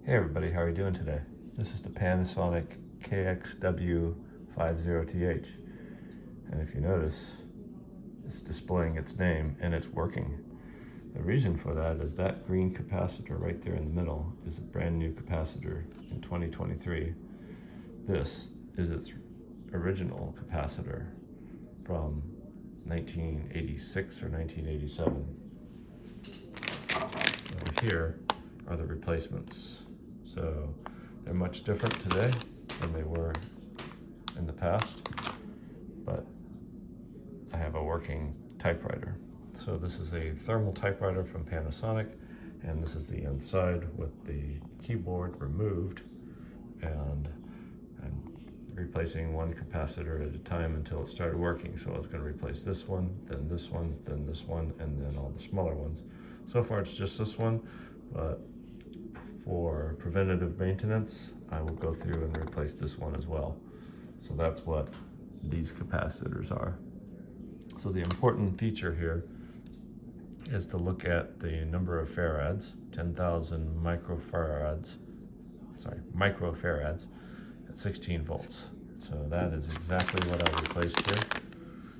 Hey everybody, how are you doing today? This is the Panasonic KX-W50TH, and if you notice, it's displaying its name and it's working. The reason for that is that green capacitor right there in the middle is a brand new capacitor in 2023. This is its original capacitor from 1986 or 1987. Over here are the replacements. So they're much different today than they were in the past, but I have a working typewriter. So this is a thermal typewriter from Panasonic, and this is the inside with the keyboard removed, and I'm replacing one capacitor at a time until it started working. So I was going to replace this one, then this one, then this one, and then all the smaller ones. So far it's just this one, but for preventative maintenance, I will go through and replace this one as well. So that's what these capacitors are. So the important feature here is to look at the number of farads, 10,000 microfarads at 16 volts. So that is exactly what I replaced here.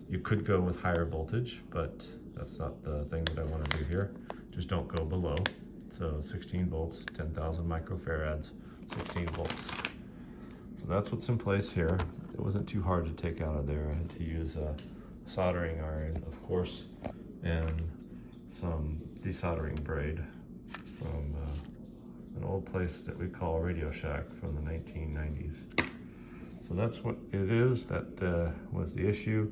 You could go with higher voltage, but that's not the thing that I want to do here. Just don't go below. So 16 volts, 10,000 microfarads, 16 volts. So that's what's in place here. It wasn't too hard to take out of there. I had to use a soldering iron, of course, and some desoldering braid from an old place that we call Radio Shack from the 1990s. So that's what it is. That was the issue.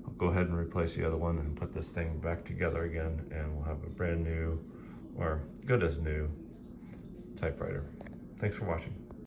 I'll go ahead and replace the other one and put this thing back together again, and we'll have a brand new, or good as new, typewriter. Thanks for watching.